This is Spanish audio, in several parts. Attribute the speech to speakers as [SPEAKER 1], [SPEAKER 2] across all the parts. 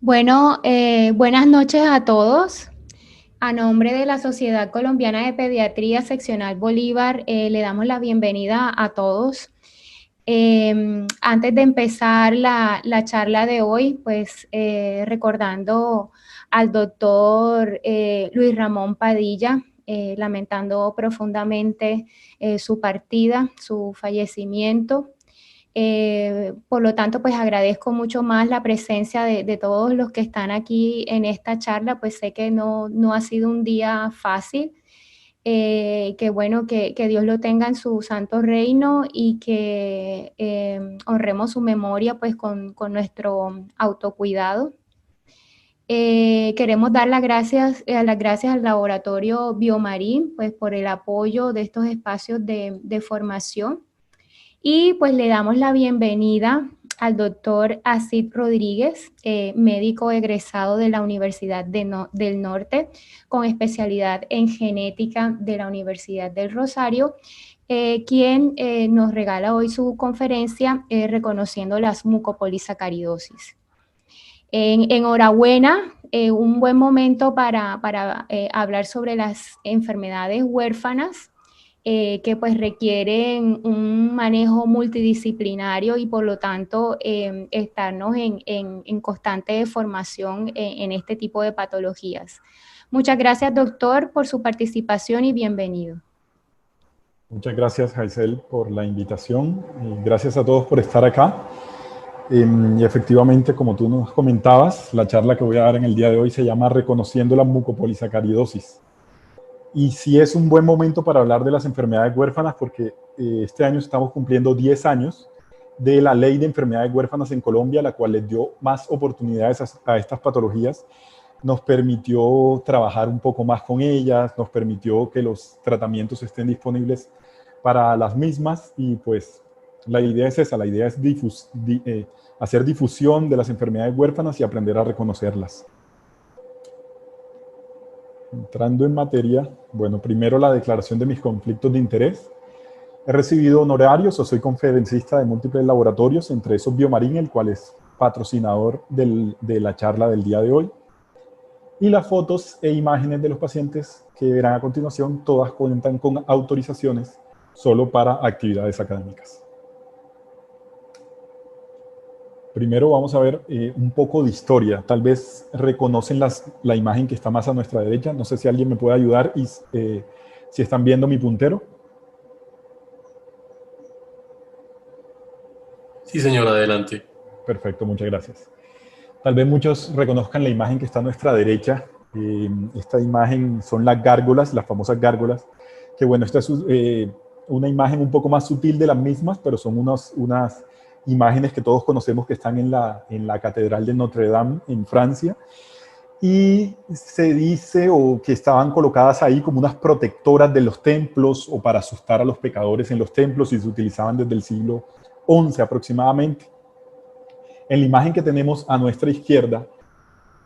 [SPEAKER 1] Bueno, buenas noches a todos. A nombre de la Sociedad Colombiana de Pediatría Seccional Bolívar, le damos la bienvenida a todos. Antes de empezar la charla de hoy, pues recordando al doctor Luis Ramón Padilla, lamentando profundamente su partida, su fallecimiento. Por lo tanto, pues agradezco mucho más la presencia de todos los que están aquí en esta charla, pues sé que no ha sido un día fácil. Que bueno, que Dios lo tenga en su santo reino y que honremos su memoria pues con nuestro autocuidado. Queremos dar las gracias al laboratorio Biomarín pues por el apoyo de estos espacios de formación. Y pues le damos la bienvenida al doctor Asid Rodríguez, médico egresado de la Universidad del Norte, con especialidad en genética de la Universidad del Rosario, quien nos regala hoy su conferencia reconociendo las mucopolisacaridosis. Enhorabuena, un buen momento para hablar sobre las enfermedades huérfanas que pues requieren un manejo multidisciplinario y por lo tanto estarnos en constante formación en este tipo de patologías. Muchas gracias, doctor, por su participación y bienvenido.
[SPEAKER 2] Muchas gracias, Jaisel, por la invitación. Y gracias a todos por estar acá. Y efectivamente, como tú nos comentabas, la charla que voy a dar en el día de hoy se llama Reconociendo la mucopolisacaridosis. Y sí es un buen momento para hablar de las enfermedades huérfanas porque este año estamos cumpliendo 10 años de la ley de enfermedades huérfanas en Colombia, la cual les dio más oportunidades a estas patologías, nos permitió trabajar un poco más con ellas, nos permitió que los tratamientos estén disponibles para las mismas y pues la idea es esa, la idea es hacer difusión de las enfermedades huérfanas y aprender a reconocerlas. Entrando en materia, bueno, primero la declaración de mis conflictos de interés. He recibido honorarios o soy conferencista de múltiples laboratorios, entre esos Biomarín, el cual es patrocinador de la charla del día de hoy. Y las fotos e imágenes de los pacientes que verán a continuación, todas cuentan con autorizaciones solo para actividades académicas. Primero vamos a ver un poco de historia. Tal vez reconocen la imagen que está más a nuestra derecha. No sé si alguien me puede ayudar y si están viendo mi puntero.
[SPEAKER 3] Sí, señor, adelante.
[SPEAKER 2] Perfecto, muchas gracias. Tal vez muchos reconozcan la imagen que está a nuestra derecha. Esta imagen son las gárgolas, las famosas gárgolas, que bueno, esta es una imagen un poco más sutil de las mismas, pero son unas imágenes que todos conocemos que están en la Catedral de Notre Dame en Francia. Y se dice o que estaban colocadas ahí como unas protectoras de los templos o para asustar a los pecadores en los templos y se utilizaban desde el siglo XI aproximadamente. En la imagen que tenemos a nuestra izquierda,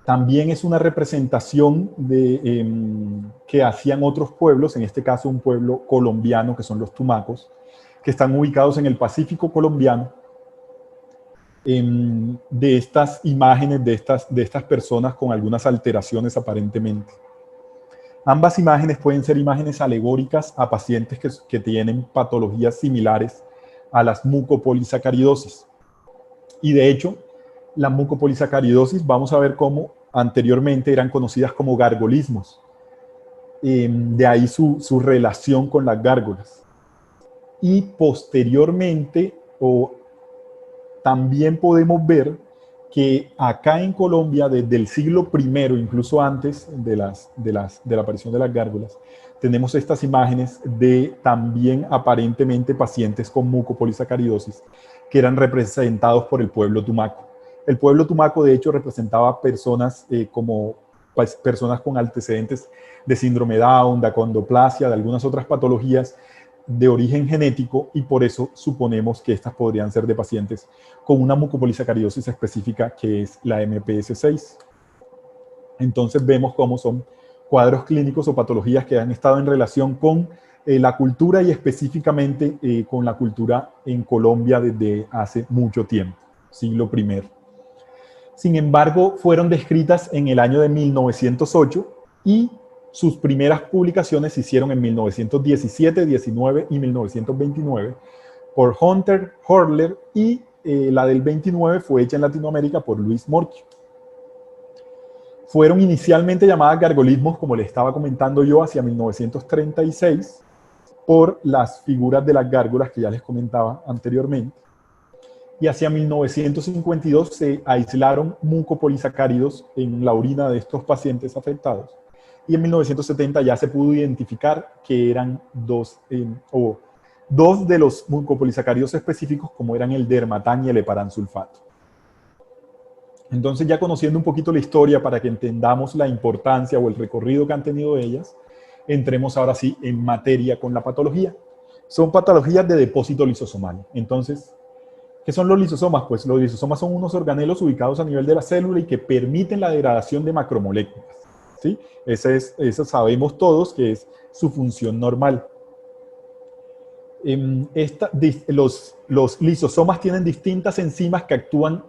[SPEAKER 2] también es una representación que hacían otros pueblos, en este caso un pueblo colombiano, que son los tumacos, que están ubicados en el Pacífico colombiano, de estas imágenes de estas personas con algunas alteraciones aparentemente. Ambas imágenes pueden ser imágenes alegóricas a pacientes que tienen patologías similares a las mucopolisacaridosis. Y de hecho, la mucopolisacaridosis, vamos a ver cómo anteriormente eran conocidas como gargolismos. De ahí su relación con las gárgolas. Y posteriormente, también podemos ver que acá en Colombia, desde el siglo I, incluso antes de la aparición de las gárgolas, tenemos estas imágenes de también aparentemente pacientes con mucopolisacaridosis que eran representados por el pueblo tumaco. El pueblo tumaco, de hecho, representaba personas personas con antecedentes de síndrome Down, de acondroplasia, de algunas otras patologías de origen genético y por eso suponemos que estas podrían ser de pacientes con una mucopolisacaridosis específica que es la MPS6. Entonces vemos cómo son cuadros clínicos o patologías que han estado en relación con la cultura y específicamente con la cultura en Colombia desde hace mucho tiempo, siglo I. Sin embargo, fueron descritas en el año de 1908 y sus primeras publicaciones se hicieron en 1917, 19 y 1929 por Hunter Horler y la del 29 fue hecha en Latinoamérica por Luis Morquio. Fueron inicialmente llamadas gargolismos, como les estaba comentando yo, hacia 1936 por las figuras de las gárgolas que ya les comentaba anteriormente. Y hacia 1952 se aislaron mucopolisacáridos en la orina de estos pacientes afectados. Y en 1970 ya se pudo identificar que eran dos de los mucopolisacáridos específicos, como eran el dermatán y el heparansulfato. Entonces, ya conociendo un poquito la historia para que entendamos la importancia o el recorrido que han tenido ellas, entremos ahora sí en materia con la patología. Son patologías de depósito lisosomal. Entonces, ¿qué son los lisosomas? Pues los lisosomas son unos organelos ubicados a nivel de la célula y que permiten la degradación de macromoléculas, ¿sí? Eso sabemos todos que es su función normal. Los lisosomas tienen distintas enzimas que actúan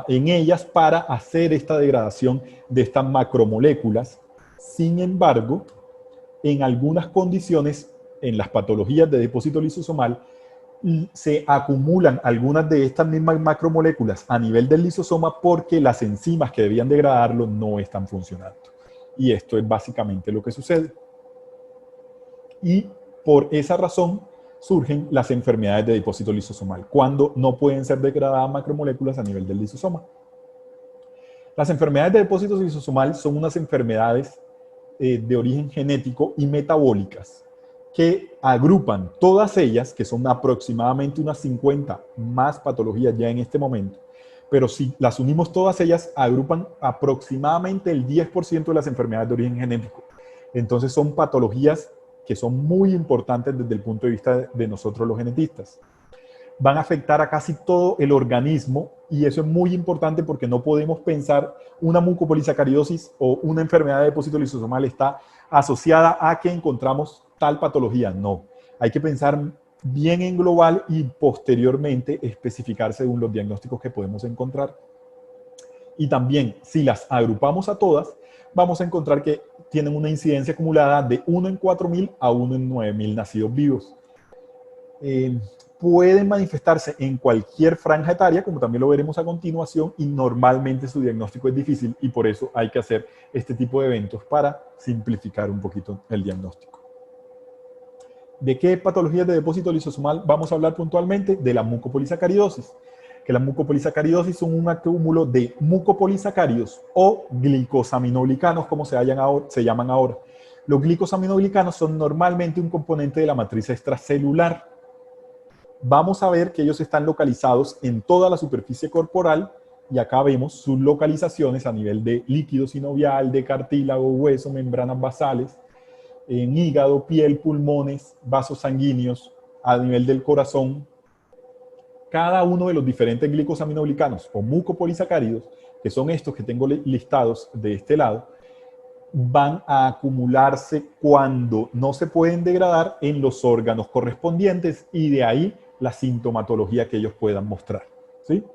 [SPEAKER 2] en ellas para hacer esta degradación de estas macromoléculas. Sin embargo, en algunas condiciones, en las patologías de depósito lisosomal, se acumulan algunas de estas mismas macromoléculas a nivel del lisosoma porque las enzimas que debían degradarlo no están funcionando. Y esto es básicamente lo que sucede. Y por esa razón surgen las enfermedades de depósito lisosomal, cuando no pueden ser degradadas macromoléculas a nivel del lisosoma. Las enfermedades de depósito lisosomal son unas enfermedades de origen genético y metabólicas que agrupan todas ellas, que son aproximadamente unas 50 más patologías ya en este momento, pero si las unimos todas ellas, agrupan aproximadamente el 10% de las enfermedades de origen genético. Entonces son patologías que son muy importantes desde el punto de vista de nosotros los genetistas. Van a afectar a casi todo el organismo y eso es muy importante porque no podemos pensar una mucopolisacaridosis o una enfermedad de depósito lisosomal está asociada a que encontramos tal patología. No, hay que pensar bien en global y posteriormente especificar según los diagnósticos que podemos encontrar. Y también, si las agrupamos a todas, vamos a encontrar que tienen una incidencia acumulada de 1 en 4.000 a 1 en 9.000 nacidos vivos. Pueden manifestarse en cualquier franja etaria, como también lo veremos a continuación, y normalmente su diagnóstico es difícil y por eso hay que hacer este tipo de eventos para simplificar un poquito el diagnóstico. ¿De qué patologías de depósito lisosomal vamos a hablar puntualmente? De la mucopolisacaridosis. Que las mucopolisacaridosis son un acúmulo de mucopolisacáridos o glicosaminoglicanos, como se llaman ahora. Los glicosaminoglicanos son normalmente un componente de la matriz extracelular. Vamos a ver que ellos están localizados en toda la superficie corporal y acá vemos sus localizaciones a nivel de líquido sinovial, de cartílago, hueso, membranas basales, en hígado, piel, pulmones, vasos sanguíneos, a nivel del corazón. Cada uno de los diferentes glicosaminoglicanos o mucopolisacáridos, que son estos que tengo listados de este lado, van a acumularse cuando no se pueden degradar en los órganos correspondientes y de ahí la sintomatología que ellos puedan mostrar, ¿sí?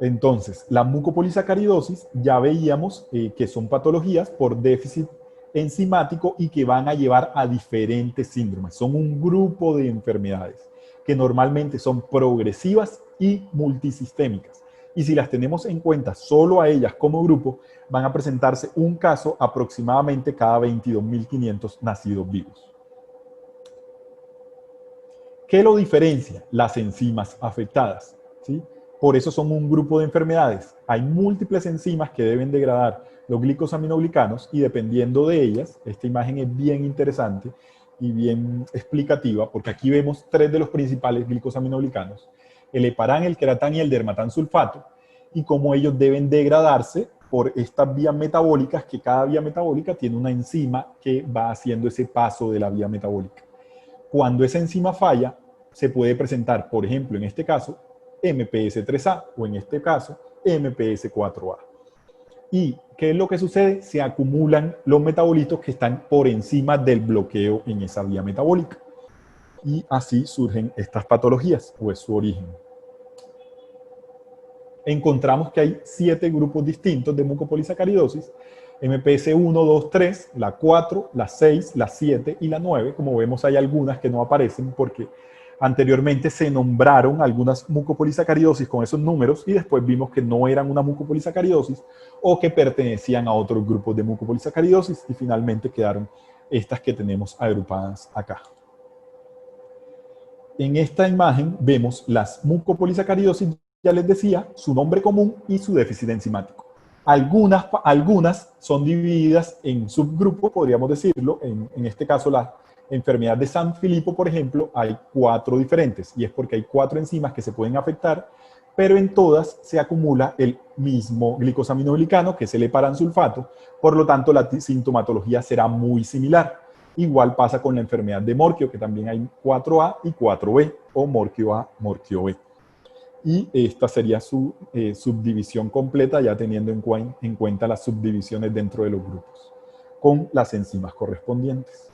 [SPEAKER 2] Entonces, la mucopolisacaridosis ya veíamos que son patologías por déficit enzimático y que van a llevar a diferentes síndromes. Son un grupo de enfermedades que normalmente son progresivas y multisistémicas. Y si las tenemos en cuenta solo a ellas como grupo, van a presentarse un caso aproximadamente cada 22.500 nacidos vivos. ¿Qué lo diferencia? Las enzimas afectadas, ¿sí? Por eso son un grupo de enfermedades. Hay múltiples enzimas que deben degradar los glicosaminoglicanos y dependiendo de ellas, esta imagen es bien interesante y bien explicativa porque aquí vemos 3 de los principales glicosaminoglicanos, el heparán, el queratán y el dermatán sulfato, y cómo ellos deben degradarse por estas vías metabólicas, que cada vía metabólica tiene una enzima que va haciendo ese paso de la vía metabólica. Cuando esa enzima falla, se puede presentar, por ejemplo, en este caso, MPS3A o en este caso, MPS4A. ¿Y qué es lo que sucede? Se acumulan los metabolitos que están por encima del bloqueo en esa vía metabólica. Y así surgen estas patologías, o es su origen. encontramos que hay 7 grupos distintos de mucopolisacaridosis: MPS 1, 2, 3, la 4, la 6, la 7 y la 9. Como vemos, hay algunas que no aparecen porque anteriormente se nombraron algunas mucopolisacaridosis con esos números y después vimos que no eran una mucopolisacaridosis o que pertenecían a otros grupos de mucopolisacaridosis, y finalmente quedaron estas que tenemos agrupadas acá. En esta imagen vemos las mucopolisacaridosis, ya les decía, su nombre común y su déficit enzimático. Algunas son divididas en subgrupos, podríamos decirlo. En este caso, la enfermedad de San Filippo, por ejemplo, hay 4 diferentes, y es porque hay 4 enzimas que se pueden afectar, pero en todas se acumula el mismo glicosaminoglicano, que es el heparansulfato. Por lo tanto, la sintomatología será muy similar. Igual pasa con la enfermedad de Morquio, que también hay 4A y 4B, o Morquio A, Morquio B. Y esta sería su subdivisión completa, ya teniendo en cuenta las subdivisiones dentro de los grupos, con las enzimas correspondientes.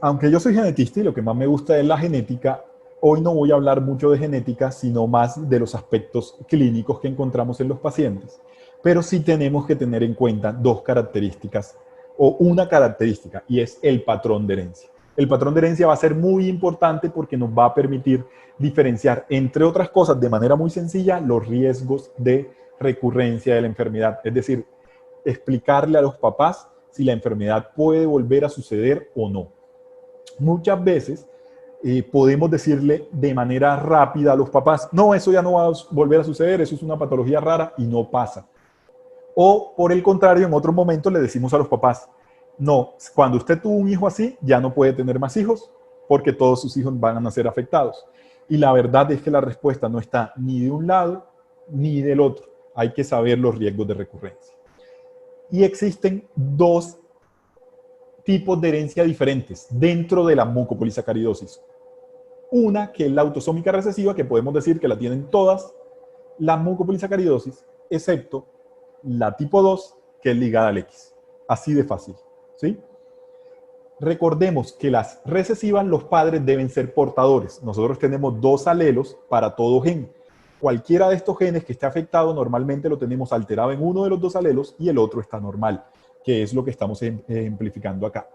[SPEAKER 2] Aunque yo soy genetista y lo que más me gusta es la genética, hoy no voy a hablar mucho de genética, sino más de los aspectos clínicos que encontramos en los pacientes. Pero sí tenemos que tener en cuenta 2 características, o una característica, y es el patrón de herencia. El patrón de herencia va a ser muy importante porque nos va a permitir diferenciar, entre otras cosas, de manera muy sencilla, los riesgos de recurrencia de la enfermedad. Es decir, explicarle a los papás si la enfermedad puede volver a suceder o no. Muchas veces podemos decirle de manera rápida a los papás: no, eso ya no va a volver a suceder, eso es una patología rara, y no pasa. O por el contrario, en otros momentos le decimos a los papás: no, cuando usted tuvo un hijo así, ya no puede tener más hijos porque todos sus hijos van a ser afectados. Y la verdad es que la respuesta no está ni de un lado ni del otro. Hay que saber los riesgos de recurrencia. Y existen 2 tipos de herencia diferentes dentro de la mucopolisacaridosis. Una que es la autosómica recesiva, que podemos decir que la tienen todas las mucopolisacaridosis, excepto la tipo 2, que es ligada al X. Así de fácil, ¿sí? Recordemos que las recesivas, los padres deben ser portadores. Nosotros tenemos 2 alelos para todo gen. Cualquiera de estos genes que esté afectado, normalmente lo tenemos alterado en uno de los 2 alelos y el otro está normal, que es lo que estamos ejemplificando acá.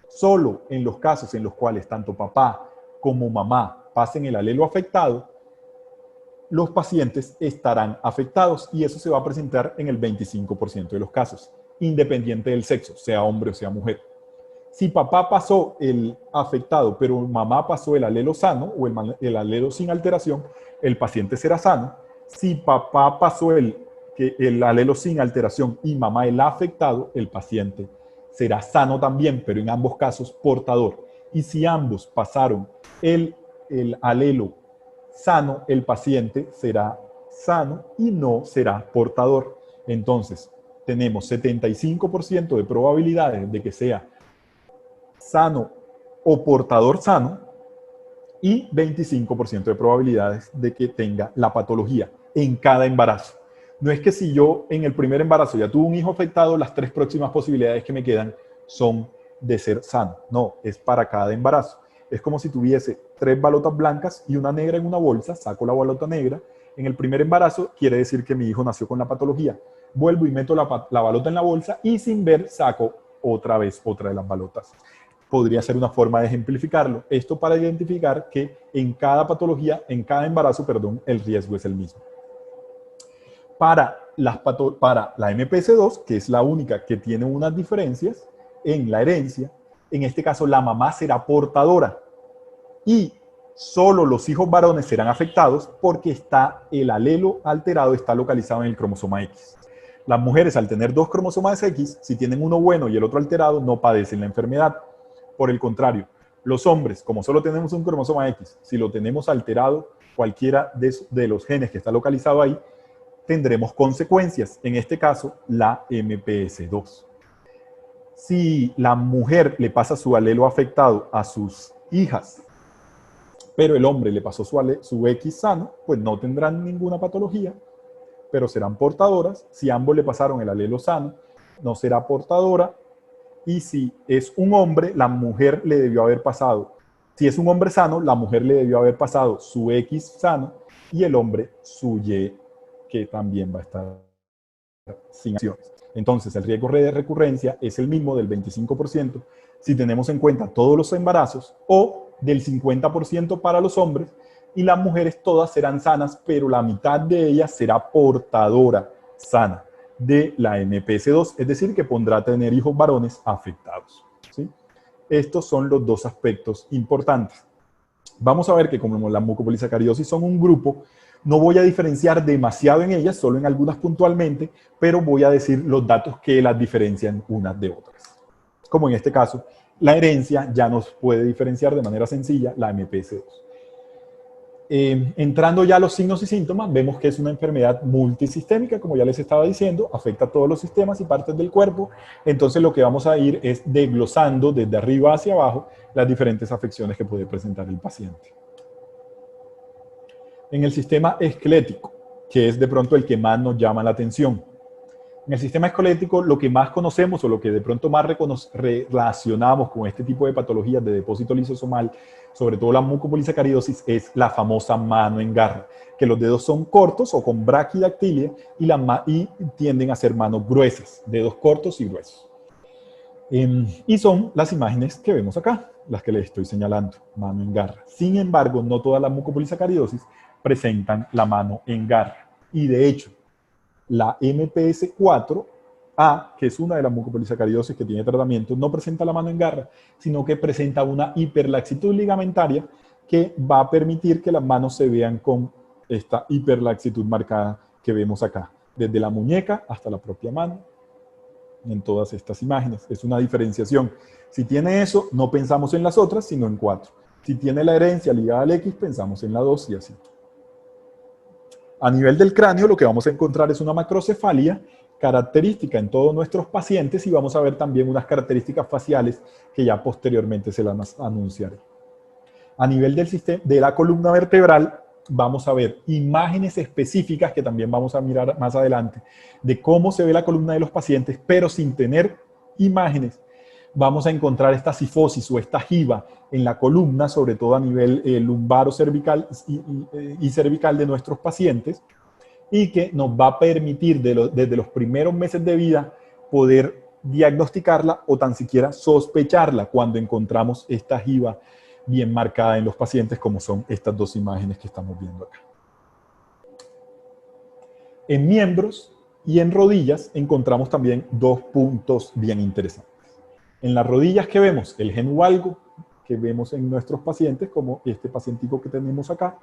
[SPEAKER 2] Solo en los casos en los cuales tanto papá como mamá pasen el alelo afectado, los pacientes estarán afectados, y eso se va a presentar en el 25% de los casos, independiente del sexo, sea hombre o sea mujer. Si papá pasó el afectado, pero mamá pasó el alelo sano o el alelo sin alteración, el paciente será sano. Si papá pasó el alelo sin alteración y mamá el afectado, el paciente será sano también, pero en ambos casos portador. Y si ambos pasaron el alelo sano, el paciente será sano y no será portador. Entonces, tenemos 75% de probabilidades de que sea sano o portador sano y 25% de probabilidades de que tenga la patología en cada embarazo. No es que si yo en el primer embarazo ya tuve un hijo afectado, las 3 próximas posibilidades que me quedan son de ser sano. No, es para cada embarazo. Es como si tuviese 3 balotas blancas y una negra en una bolsa. Saco la balota negra. En el primer embarazo quiere decir que mi hijo nació con la patología. Vuelvo y meto la balota en la bolsa y sin ver saco otra vez otra de las balotas. Podría ser una forma de ejemplificarlo. Esto para identificar que en cada patología, en cada embarazo, perdón, el riesgo es el mismo. Para la MPS2, que es la única que tiene unas diferencias en la herencia, en este caso la mamá será portadora y solo los hijos varones serán afectados porque el alelo alterado está localizado en el cromosoma X. Las mujeres, al tener 2 cromosomas X, si tienen uno bueno y el otro alterado, no padecen la enfermedad. Por el contrario, los hombres, como solo tenemos un cromosoma X, si lo tenemos alterado, cualquiera de los genes que está localizado ahí, tendremos consecuencias. En este caso, la MPS2. Si la mujer le pasa su alelo afectado a sus hijas, pero el hombre le pasó su X sano, pues no tendrán ninguna patología, pero serán portadoras. Si ambos le pasaron el alelo sano, no será portadora. Y si es un hombre, la mujer le debió haber pasado. Si es un hombre sano, la mujer le debió haber pasado su X sano. y el hombre su Y, que también va a estar sin acciones. Entonces, el riesgo de recurrencia es el mismo del 25% si tenemos en cuenta todos los embarazos, o del 50% para los hombres, y las mujeres todas serán sanas, pero la mitad de ellas será portadora sana de la MPS2, es decir, que pondrá a tener hijos varones afectados, ¿sí? Estos son los dos aspectos importantes. Vamos a ver que como las mucopolisacaridosis son un grupo, no voy a diferenciar demasiado en ellas, solo en algunas puntualmente, pero voy a decir los datos que las diferencian unas de otras. Como en este caso, la herencia ya nos puede diferenciar de manera sencilla la MPS2. Entrando ya a los signos y síntomas, vemos que es una enfermedad multisistémica, como ya les estaba diciendo, afecta a todos los sistemas y partes del cuerpo. Entonces lo que vamos a ir es desglosando desde arriba hacia abajo las diferentes afecciones que puede presentar el paciente. En el sistema esquelético, que es de pronto el que más nos llama la atención. En el sistema esquelético, lo que más conocemos o lo que de pronto más relacionamos con este tipo de patologías de depósito lisosomal, sobre todo la mucopolisacaridosis, es la famosa mano en garra, que los dedos son cortos o con braquidactilia y tienden a ser manos gruesas, dedos cortos y gruesos. Y son las imágenes que vemos acá, las que les estoy señalando, mano en garra. Sin embargo, no todas las mucopolisacaridosis presentan la mano en garra. Y de hecho, la MPS4A, que es una de las mucopolisacaridosis que tiene tratamiento, no presenta la mano en garra, sino que presenta una hiperlaxitud ligamentaria que va a permitir que las manos se vean con esta hiperlaxitud marcada que vemos acá, desde la muñeca hasta la propia mano, en todas estas imágenes. Es una diferenciación. Si tiene eso, no pensamos en las otras, sino en 4. Si tiene la herencia ligada al X, pensamos en la 2 y así. A nivel del cráneo, lo que vamos a encontrar es una macrocefalia característica en todos nuestros pacientes, y vamos a ver también unas características faciales que ya posteriormente se las anunciaré. A nivel del sistema, de la columna vertebral, vamos a ver imágenes específicas que también vamos a mirar más adelante de cómo se ve la columna de los pacientes, pero sin tener imágenes. Vamos a encontrar esta cifosis o esta jiba en la columna, sobre todo a nivel lumbaro cervical y cervical de nuestros pacientes, y que nos va a permitir desde los primeros meses de vida poder diagnosticarla o tan siquiera sospecharla cuando encontramos esta jiba bien marcada en los pacientes, como son estas dos imágenes que estamos viendo acá. En miembros y en rodillas encontramos también dos puntos bien interesantes. En las rodillas, ¿qué vemos? El gen valgo que vemos en nuestros pacientes, como este pacientico que tenemos acá.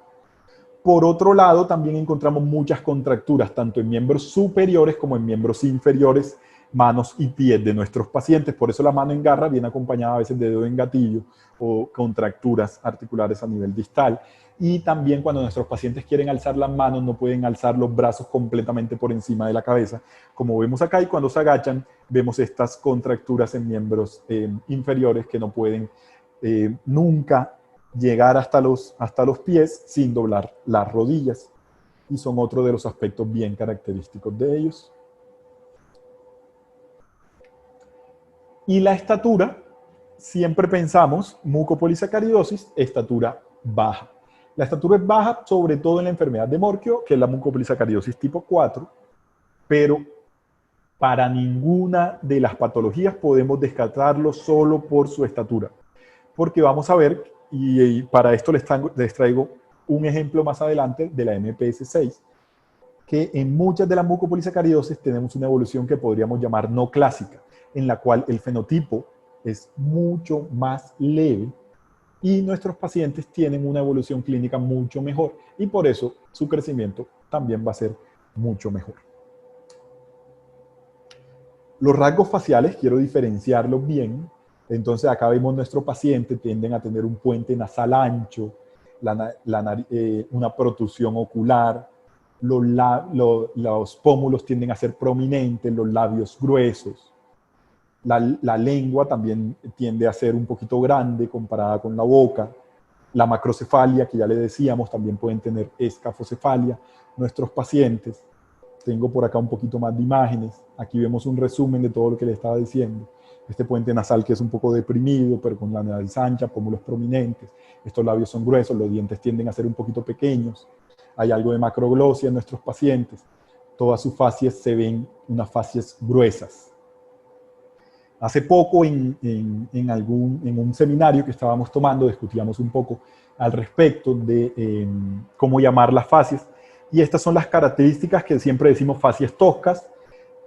[SPEAKER 2] Por otro lado, también encontramos muchas contracturas, tanto en miembros superiores como en miembros inferiores, manos y pies de nuestros pacientes. Por eso la mano en garra viene acompañada a veces de dedo en gatillo o contracturas articulares a nivel distal. Y también cuando nuestros pacientes quieren alzar las manos, no pueden alzar los brazos completamente por encima de la cabeza, como vemos acá, y cuando se agachan, vemos estas contracturas en miembros inferiores que no pueden nunca llegar hasta los pies sin doblar las rodillas. Y son otro de los aspectos bien característicos de ellos. Y la estatura, siempre pensamos, mucopolisacaridosis, estatura baja. La estatura es baja, sobre todo en la enfermedad de Morquio, que es la mucopolisacaridosis tipo 4, pero para ninguna de las patologías podemos descartarlo solo por su estatura. Porque vamos a ver, y para esto les traigo un ejemplo más adelante de la MPS6, que en muchas de las mucopolisacaridosis tenemos una evolución que podríamos llamar no clásica, en la cual el fenotipo es mucho más leve y nuestros pacientes tienen una evolución clínica mucho mejor, y por eso su crecimiento también va a ser mucho mejor. Los rasgos faciales, quiero diferenciarlos bien. Entonces acá vemos nuestro paciente, tienden a tener un puente nasal ancho, una protrusión ocular, los pómulos tienden a ser prominentes, los labios gruesos. La lengua también tiende a ser un poquito grande comparada con la boca. La macrocefalia, que ya le decíamos, también pueden tener escafocefalia nuestros pacientes. Tengo por acá un poquito más de imágenes. Aquí vemos un resumen de todo lo que le estaba diciendo. Este puente nasal que es un poco deprimido, pero con la nariz ancha, pómulos prominentes. Estos labios son gruesos, los dientes tienden a ser un poquito pequeños. hay algo de macroglosia en nuestros pacientes. Todas sus facies se ven unas facies gruesas. Hace poco en un seminario que estábamos tomando discutíamos un poco al respecto de cómo llamar las facies, y estas son las características que siempre decimos facies toscas.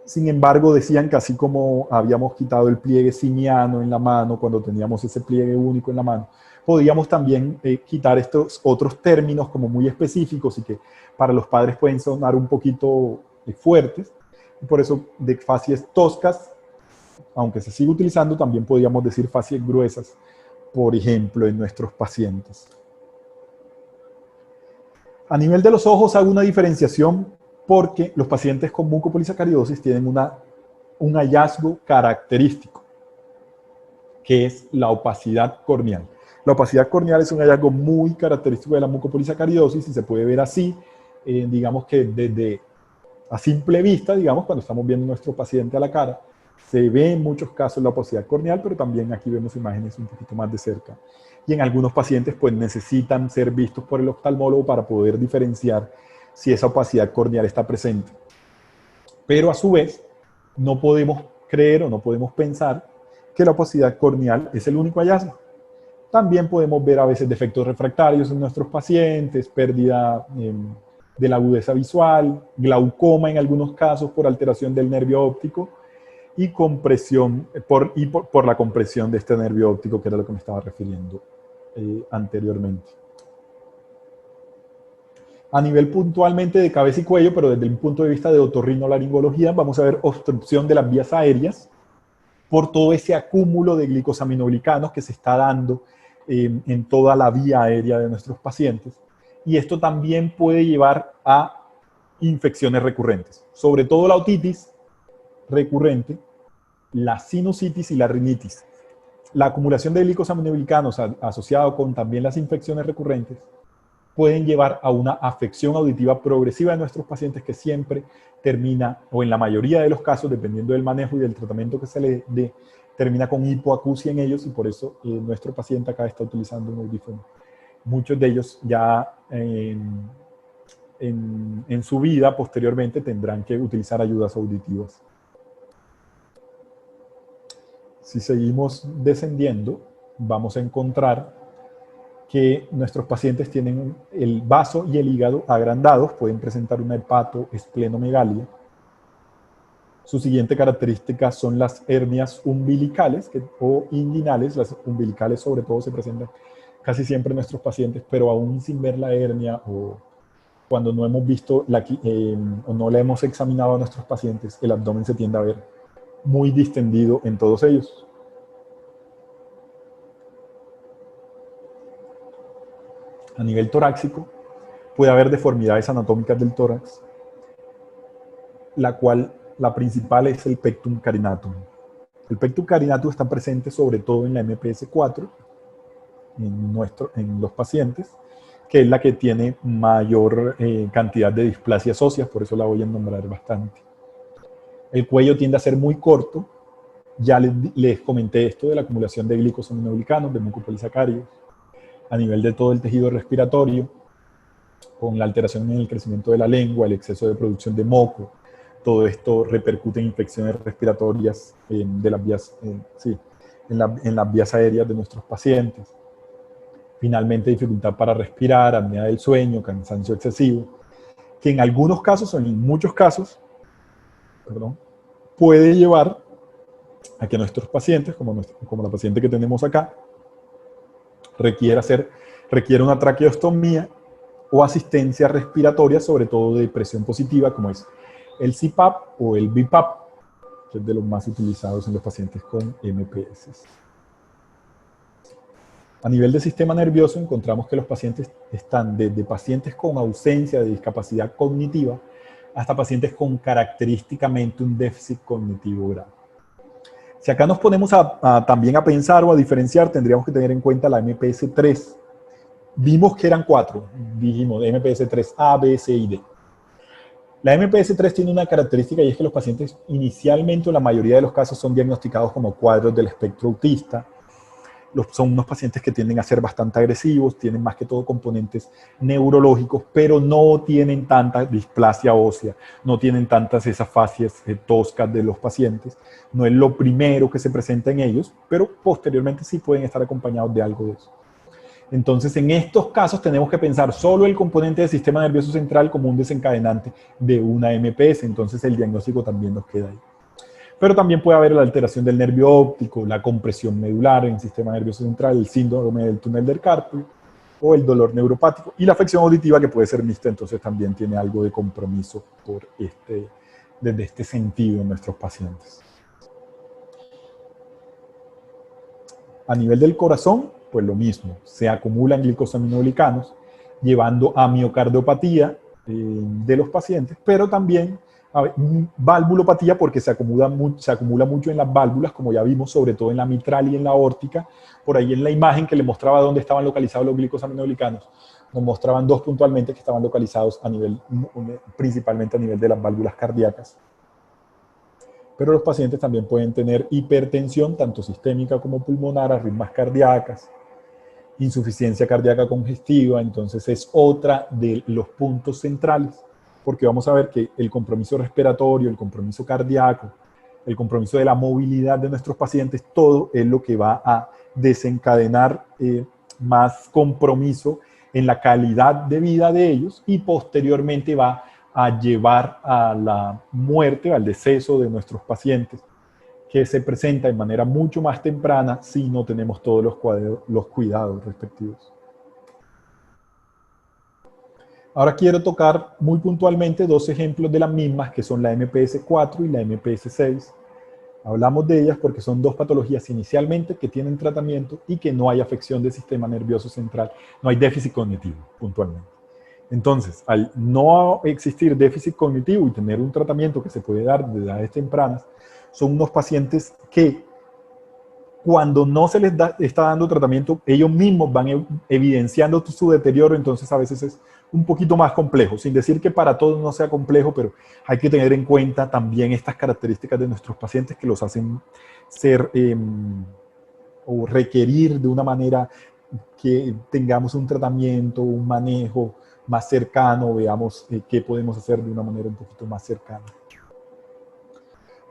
[SPEAKER 2] Sin embargo, decían que así como habíamos quitado el pliegue simiano en la mano cuando teníamos ese pliegue único en la mano, podíamos también quitar estos otros términos como muy específicos y que para los padres pueden sonar un poquito fuertes. Y por eso de facies toscas, aunque se sigue utilizando, también podríamos decir facies gruesas, por ejemplo, en nuestros pacientes. A nivel de los ojos hago una diferenciación porque los pacientes con mucopolisacaridosis tienen un hallazgo característico, que es la opacidad corneal. La opacidad corneal es un hallazgo muy característico de la mucopolisacaridosis y se puede ver así, digamos que desde a simple vista, digamos, cuando estamos viendo a nuestro paciente a la cara, se ve en muchos casos la opacidad corneal, pero también aquí vemos imágenes un poquito más de cerca. Y en algunos pacientes pues necesitan ser vistos por el oftalmólogo para poder diferenciar si esa opacidad corneal está presente. Pero a su vez, no podemos creer o no podemos pensar que la opacidad corneal es el único hallazgo. También podemos ver a veces defectos refractarios en nuestros pacientes, pérdida de la agudeza visual, glaucoma en algunos casos por alteración del nervio óptico y compresión, por la compresión de este nervio óptico, que era lo que me estaba refiriendo anteriormente. A nivel puntualmente de cabeza y cuello, pero desde un punto de vista de otorrinolaringología, vamos a ver obstrucción de las vías aéreas por todo ese acúmulo de glicosaminoglicanos que se está dando en toda la vía aérea de nuestros pacientes. Y esto también puede llevar a infecciones recurrentes, sobre todo la otitis recurrente, la sinusitis y la rinitis. La acumulación de glicosaminoglicanos asociado con también las infecciones recurrentes pueden llevar a una afección auditiva progresiva de nuestros pacientes que siempre termina, o en la mayoría de los casos, dependiendo del manejo y del tratamiento que se le dé, termina con hipoacusia en ellos, y por eso nuestro paciente acá está utilizando un audífono. Muchos de ellos ya en su vida posteriormente tendrán que utilizar ayudas auditivas. Si seguimos descendiendo, vamos a encontrar que nuestros pacientes tienen el vaso y el hígado agrandados, pueden presentar una hepatoesplenomegalia. Su siguiente característica son las hernias umbilicales o inguinales. Las umbilicales sobre todo se presentan casi siempre en nuestros pacientes, pero aún sin ver la hernia o cuando no hemos visto o no la hemos examinado a nuestros pacientes, el abdomen se tiende a ver muy distendido en todos ellos. A nivel torácico, puede haber deformidades anatómicas del tórax, la principal es el pectum carinatum. El pectum carinatum está presente sobre todo en la MPS 4, en los pacientes, que es la que tiene mayor cantidad de displasias óseas, por eso la voy a nombrar bastante. El cuello tiende a ser muy corto, ya les comenté esto de la acumulación de glicosaminoglicanos, de mucopolisacáridos, a nivel de todo el tejido respiratorio, con la alteración en el crecimiento de la lengua, el exceso de producción de moco, todo esto repercute en infecciones respiratorias de las vías, en las vías aéreas de nuestros pacientes. Finalmente, dificultad para respirar, apnea del sueño, cansancio excesivo, que en algunos casos o en muchos casos, puede llevar a que nuestros pacientes, como la paciente que tenemos acá, requiere una traqueostomía o asistencia respiratoria, sobre todo de presión positiva, como es el CPAP o el BiPAP, que es de los más utilizados en los pacientes con MPS. A nivel del sistema nervioso, encontramos que los pacientes están desde pacientes con ausencia de discapacidad cognitiva hasta pacientes con característicamente un déficit cognitivo grave. Si acá nos ponemos también a pensar o a diferenciar, tendríamos que tener en cuenta la MPS 3. Vimos que eran 4, dijimos MPS 3A, B, C y D. La MPS 3 tiene una característica y es que los pacientes inicialmente, o la mayoría de los casos, son diagnosticados como cuadros del espectro autista, Son unos pacientes que tienden a ser bastante agresivos, tienen más que todo componentes neurológicos, pero no tienen tanta displasia ósea, no tienen tantas esas fascias toscas de los pacientes. No es lo primero que se presenta en ellos, pero posteriormente sí pueden estar acompañados de algo de eso. Entonces, en estos casos tenemos que pensar solo el componente del sistema nervioso central como un desencadenante de una MPS, entonces el diagnóstico también nos queda ahí. Pero también puede haber la alteración del nervio óptico, la compresión medular en el sistema nervioso central, el síndrome del túnel del carpio, o el dolor neuropático, y la afección auditiva, que puede ser mixta, entonces también tiene algo de compromiso desde este sentido en nuestros pacientes. A nivel del corazón, pues lo mismo, se acumulan glicosaminoglicanos, llevando a miocardiopatía de los pacientes, pero también valvulopatía, porque se acumula mucho en las válvulas, como ya vimos, sobre todo en la mitral y en la aórtica. Por ahí en la imagen que le mostraba dónde estaban localizados los glicosaminoglicanos, nos mostraban dos puntualmente que estaban localizados principalmente a nivel de las válvulas cardíacas. Pero los pacientes también pueden tener hipertensión, tanto sistémica como pulmonar, arritmias cardíacas, insuficiencia cardíaca congestiva. Entonces es otra de los puntos centrales, porque vamos a ver que el compromiso respiratorio, el compromiso cardíaco, el compromiso de la movilidad de nuestros pacientes, todo es lo que va a desencadenar más compromiso en la calidad de vida de ellos, y posteriormente va a llevar a la muerte, al deceso de nuestros pacientes, que se presenta de manera mucho más temprana si no tenemos todos los cuidados respectivos. Ahora quiero tocar muy puntualmente dos ejemplos de las mismas, que son la MPS 4 y la MPS 6. Hablamos de ellas porque son dos patologías inicialmente que tienen tratamiento y que no hay afección del sistema nervioso central, no hay déficit cognitivo puntualmente. Entonces, al no existir déficit cognitivo y tener un tratamiento que se puede dar desde edades tempranas, son unos pacientes que cuando no se les está dando tratamiento, ellos mismos van evidenciando su deterioro, entonces a veces es un poquito más complejo, sin decir que para todos no sea complejo, pero hay que tener en cuenta también estas características de nuestros pacientes que los hacen ser o requerir de una manera que tengamos un tratamiento, un manejo más cercano, veamos qué podemos hacer de una manera un poquito más cercana.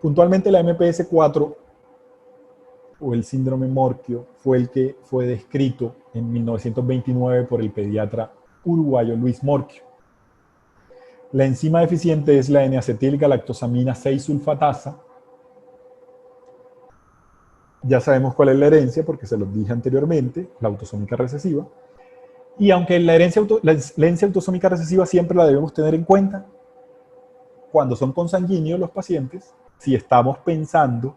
[SPEAKER 2] Puntualmente la MPS 4 o el síndrome Morquio fue el que fue descrito en 1929 por el pediatra uruguayo Luis Morquio. La enzima deficiente es la N-acetilgalactosamina 6-sulfatasa. Ya sabemos cuál es la herencia porque se los dije anteriormente, la autosómica recesiva. Y aunque la herencia autosómica recesiva siempre la debemos tener en cuenta, cuando son consanguíneos los pacientes, si estamos pensando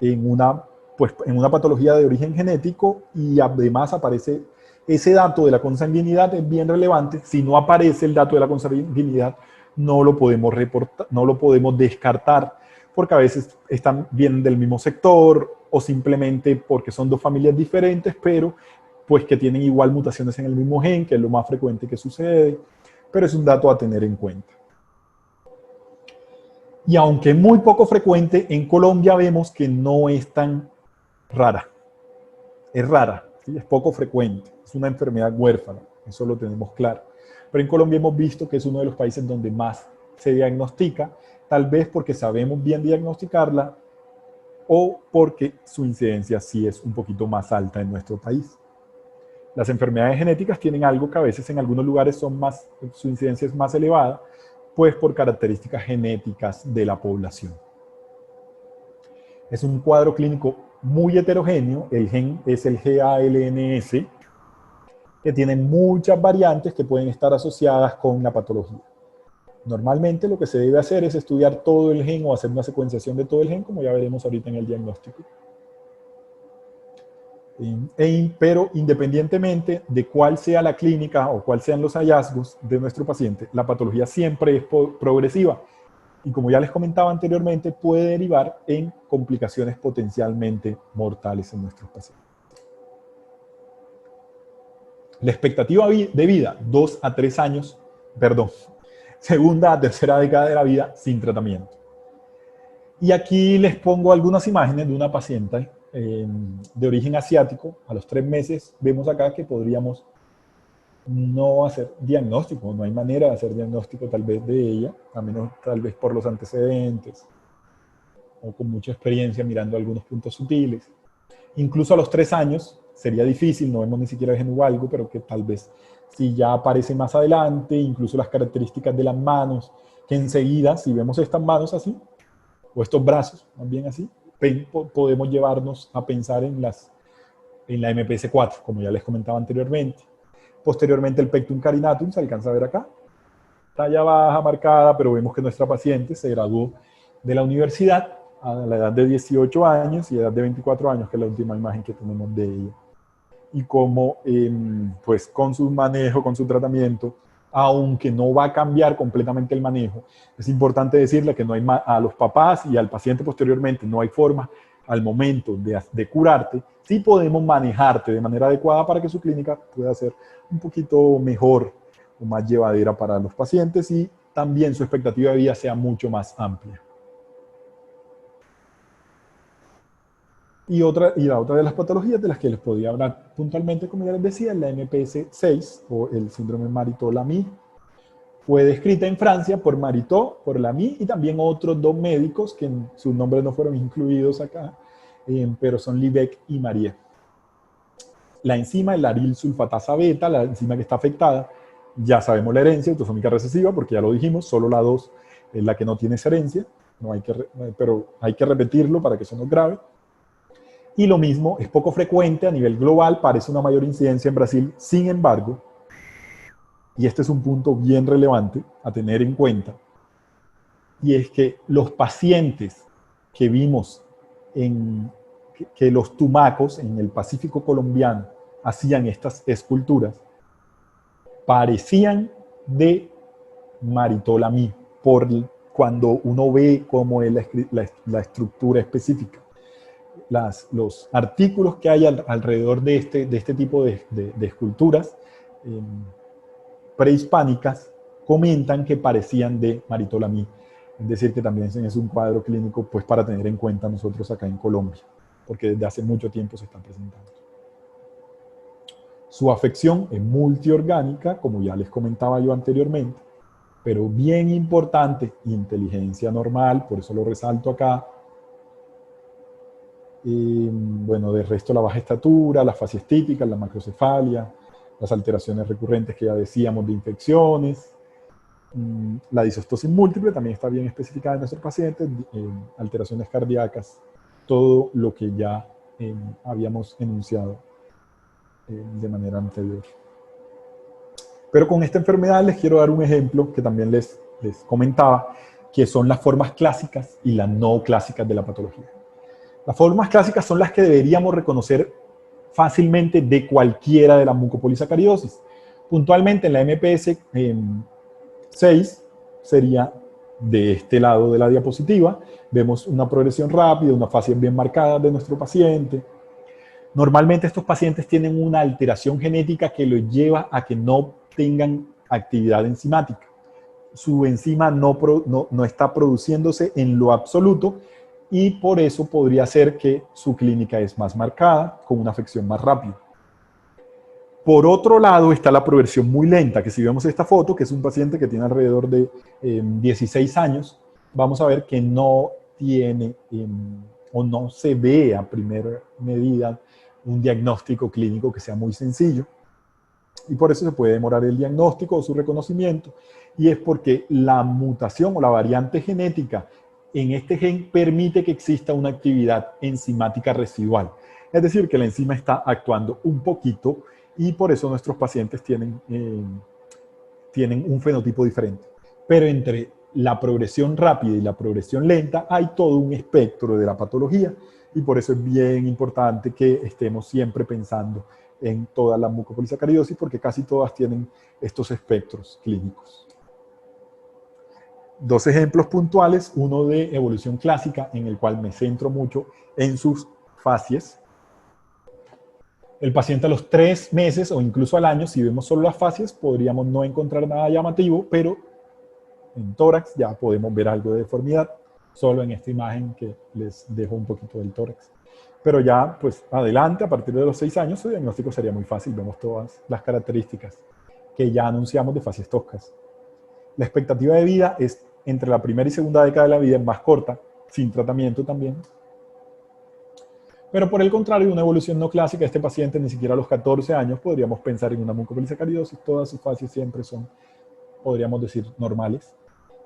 [SPEAKER 2] en una patología de origen genético y además aparece ese dato de la consanguinidad, es bien relevante. Si no aparece el dato de la consanguinidad, no lo podemos reportar, no lo podemos descartar, porque a veces vienen del mismo sector o simplemente porque son dos familias diferentes, pero pues que tienen igual mutaciones en el mismo gen, que es lo más frecuente que sucede, pero es un dato a tener en cuenta. Y aunque es muy poco frecuente, en Colombia vemos que no es tan rara. Es rara, ¿sí? Es poco frecuente, es una enfermedad huérfana, eso lo tenemos claro. Pero en Colombia hemos visto que es uno de los países donde más se diagnostica, tal vez porque sabemos bien diagnosticarla o porque su incidencia sí es un poquito más alta en nuestro país. Las enfermedades genéticas tienen algo que a veces en algunos lugares su incidencia es más elevada, pues por características genéticas de la población. Es un cuadro clínico muy heterogéneo, el gen es el GALNS, que tiene muchas variantes que pueden estar asociadas con la patología. Normalmente lo que se debe hacer es estudiar todo el gen o hacer una secuenciación de todo el gen, como ya veremos ahorita en el diagnóstico. Pero independientemente de cuál sea la clínica o cuáles sean los hallazgos de nuestro paciente, la patología siempre es progresiva y, como ya les comentaba anteriormente, puede derivar en complicaciones potencialmente mortales en nuestros pacientes. La expectativa de vida, 2 a 3 años, segunda a tercera década de la vida sin tratamiento. Y aquí les pongo algunas imágenes de una paciente de origen asiático, a los 3 meses vemos acá que podríamos no hacer diagnóstico, no hay manera de hacer diagnóstico tal vez de ella, a menos tal vez por los antecedentes o con mucha experiencia mirando algunos puntos sutiles. Incluso a los 3 años sería difícil, no vemos ni siquiera el genualgo, pero que tal vez si ya aparece más adelante, incluso las características de las manos, que enseguida, si vemos estas manos así, o estos brazos, más bien así, podemos llevarnos a pensar en la MPS4, como ya les comentaba anteriormente. Posteriormente el pectum carinatum, se alcanza a ver acá, talla baja marcada, pero vemos que nuestra paciente se graduó de la universidad a la edad de 18 años y edad de 24 años, que es la última imagen que tenemos de ella. Y cómo, pues con su manejo, con su tratamiento, aunque no va a cambiar completamente el manejo, es importante decirle que no hay a los papás y al paciente posteriormente no hay forma al momento de curarte, sí podemos manejarte de manera adecuada para que su clínica pueda ser un poquito mejor o más llevadera para los pacientes y también su expectativa de vida sea mucho más amplia. Y la otra de las patologías de las que les podía hablar puntualmente, como ya les decía, es la MPS 6 o el síndrome Maritot-Lamy. Fue descrita en Francia por Maritot, por Lamy y también otros 2 médicos que sus nombres no fueron incluidos acá, pero son Livec y Marie. La enzima es la aril sulfatasa beta, la enzima que está afectada. Ya sabemos la herencia autosómica recesiva, porque ya lo dijimos, solo la 2 es la que no tiene esa herencia, pero hay que repetirlo para que eso no es grave. Y lo mismo, es poco frecuente a nivel global, parece una mayor incidencia en Brasil, sin embargo, y este es un punto bien relevante a tener en cuenta, y es que los pacientes que vimos que los tumacos en el Pacífico colombiano hacían estas esculturas, parecían de Maritot-Lamy, cuando uno ve cómo es la estructura específica. Los artículos que hay alrededor de este tipo de esculturas prehispánicas comentan que parecían de Maritot-Lamy. Es decir, que también es un cuadro clínico pues, para tener en cuenta nosotros acá en Colombia, porque desde hace mucho tiempo se están presentando. Su afección es multiorgánica, como ya les comentaba yo anteriormente, pero bien importante, inteligencia normal, por eso lo resalto acá. Bueno, de resto la baja estatura, las fasias típicas, la macrocefalia, las alteraciones recurrentes que ya decíamos de infecciones, la disostosis múltiple también está bien especificada en nuestros pacientes, alteraciones cardíacas, todo lo que ya habíamos enunciado de manera anterior. Pero con esta enfermedad les quiero dar un ejemplo que también les comentaba, que son las formas clásicas y las no clásicas de la patología. Las formas clásicas son las que deberíamos reconocer fácilmente de cualquiera de las mucopolisacaridosis. Puntualmente en la MPS 6 sería de este lado de la diapositiva. Vemos una progresión rápida, una fase bien marcada de nuestro paciente. Normalmente estos pacientes tienen una alteración genética que los lleva a que no tengan actividad enzimática. Su enzima no está produciéndose en lo absoluto y por eso podría ser que su clínica es más marcada, con una afección más rápida. Por otro lado está la progresión muy lenta, que si vemos esta foto, que es un paciente que tiene alrededor de 16 años, vamos a ver que no tiene o no se ve a primera medida un diagnóstico clínico que sea muy sencillo. Y por eso se puede demorar el diagnóstico o su reconocimiento. Y es porque la mutación o la variante genética en este gen permite que exista una actividad enzimática residual. Es decir, que la enzima está actuando un poquito y por eso nuestros pacientes tienen un fenotipo diferente. Pero entre la progresión rápida y la progresión lenta hay todo un espectro de la patología y por eso es bien importante que estemos siempre pensando en toda la mucopolisacaridosis porque casi todas tienen estos espectros clínicos. 2 ejemplos puntuales, uno de evolución clásica en el cual me centro mucho en sus facies. El paciente a los 3 meses o incluso al año, si vemos solo las facies, podríamos no encontrar nada llamativo, pero en tórax ya podemos ver algo de deformidad, solo en esta imagen que les dejo un poquito del tórax. Pero ya, pues adelante, a partir de los 6 años, su diagnóstico sería muy fácil. Vemos todas las características que ya anunciamos de facies toscas. La expectativa de vida es entre la primera y segunda década de la vida, es más corta, sin tratamiento también. Pero por el contrario, una evolución no clásica, este paciente ni siquiera a los 14 años podríamos pensar en una mucopolisacaridosis. Todas sus fases siempre son, podríamos decir, normales.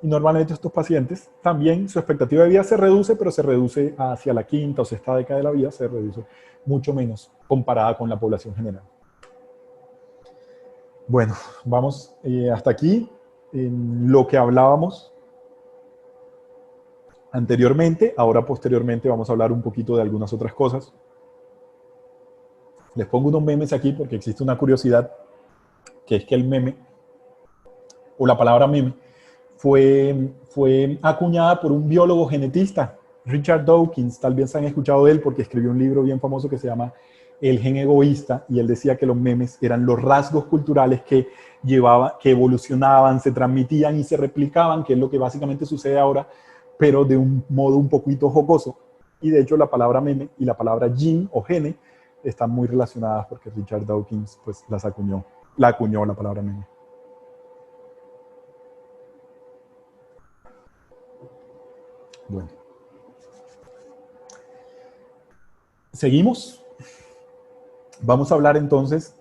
[SPEAKER 2] Y normalmente estos pacientes también su expectativa de vida se reduce, pero se reduce hacia la quinta o sexta década de la vida, se reduce mucho menos comparada con la población general. Bueno, vamos hasta aquí en lo que hablábamos anteriormente. Ahora posteriormente vamos a hablar un poquito de algunas otras cosas. Les pongo unos memes aquí porque existe una curiosidad, que es que el meme, o la palabra meme, fue acuñada por un biólogo genetista, Richard Dawkins. Tal vez han escuchado de él porque escribió un libro bien famoso que se llama El gen egoísta, y él decía que los memes eran los rasgos culturales que evolucionaban, se transmitían y se replicaban, que es lo que básicamente sucede ahora, pero de un modo un poquito jocoso. Y de hecho la palabra meme y la palabra gene o gene están muy relacionadas porque Richard Dawkins pues la acuñó la palabra meme. Bueno. Seguimos. Vamos a hablar entonces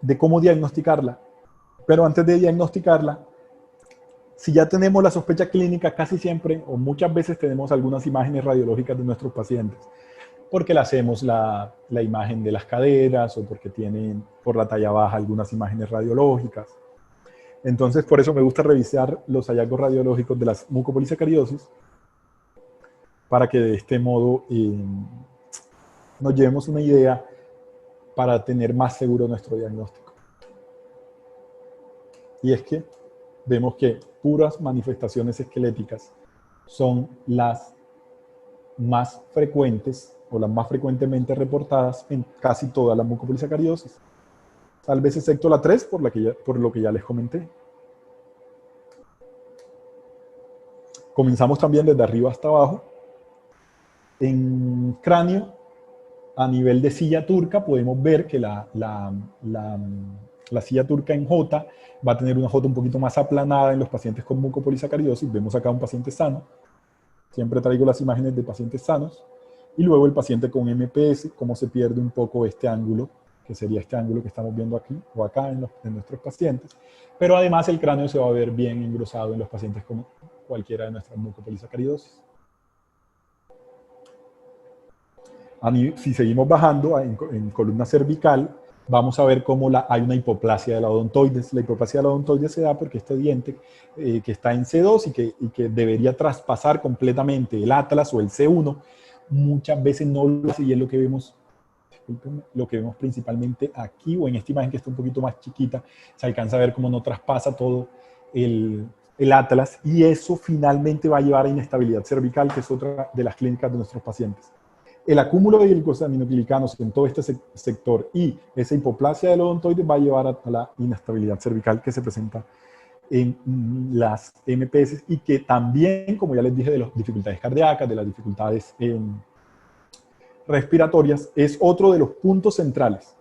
[SPEAKER 2] de cómo diagnosticarla. Pero antes de diagnosticarla, si ya tenemos la sospecha clínica, casi siempre o muchas veces tenemos algunas imágenes radiológicas de nuestros pacientes, porque le hacemos la imagen de las caderas o porque tienen por la talla baja algunas imágenes radiológicas. Entonces, por eso me gusta revisar los hallazgos radiológicos de las mucopolisacaridosis, para que de este modo nos llevemos una idea para tener más seguro nuestro diagnóstico. Y es que vemos que puras manifestaciones esqueléticas son las más frecuentes o las más frecuentemente reportadas en casi todas las mucopolisacaridosis. Tal vez excepto la 3, por lo que ya les comenté. Comenzamos también desde arriba hasta abajo. En cráneo, a nivel de silla turca, podemos ver que la silla turca en J va a tener una J un poquito más aplanada en los pacientes con mucopolisacaridosis. Vemos acá un paciente sano. Siempre traigo las imágenes de pacientes sanos. Y luego el paciente con MPS, cómo se pierde un poco este ángulo, que sería este ángulo que estamos viendo aquí o acá en nuestros pacientes. Pero además el cráneo se va a ver bien engrosado en los pacientes con cualquiera de nuestras mucopolisacaridosis. Si seguimos bajando en columna cervical, vamos a ver cómo hay una hipoplasia de la odontoides. La hipoplasia de la odontoides se da porque este diente que está en C2 y que debería traspasar completamente el atlas o el C1, muchas veces no lo hace, y es lo que vemos, lo que vemos principalmente aquí o en esta imagen que está un poquito más chiquita. Se alcanza a ver cómo no traspasa todo el atlas, y eso finalmente va a llevar a inestabilidad cervical, que es otra de las clínicas de nuestros pacientes. El acúmulo de glicosaminoglicanos en todo este sector y esa hipoplasia del odontoide va a llevar a la inestabilidad cervical que se presenta en las MPS, y que también, como ya les dije, de las dificultades cardíacas, de las dificultades respiratorias, es otro de los puntos centrales.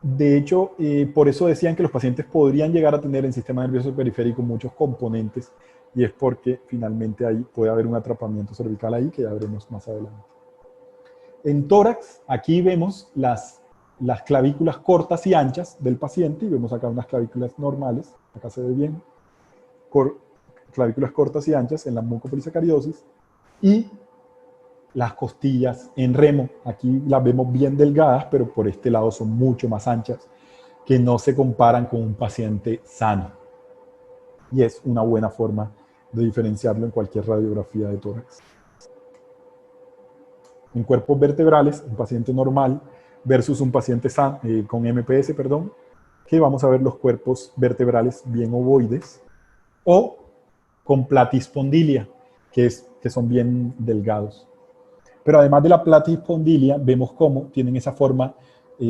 [SPEAKER 2] De hecho, por eso decían que los pacientes podrían llegar a tener en el sistema nervioso periférico muchos componentes, y es porque finalmente ahí puede haber un atrapamiento cervical ahí, que ya veremos más adelante. En tórax, aquí vemos las clavículas cortas y anchas del paciente, y vemos acá unas clavículas normales, acá se ve bien, clavículas cortas y anchas en la mucopolisacaridosis, y las costillas en remo, aquí las vemos bien delgadas, pero por este lado son mucho más anchas, que no se comparan con un paciente sano. Y es una buena forma de diferenciarlo en cualquier radiografía de tórax. En cuerpos vertebrales, un paciente normal versus un paciente con MPS, que vamos a ver los cuerpos vertebrales bien ovoides o con platispondilia, que son bien delgados. Pero además de la platispondilia, vemos cómo tienen esa forma,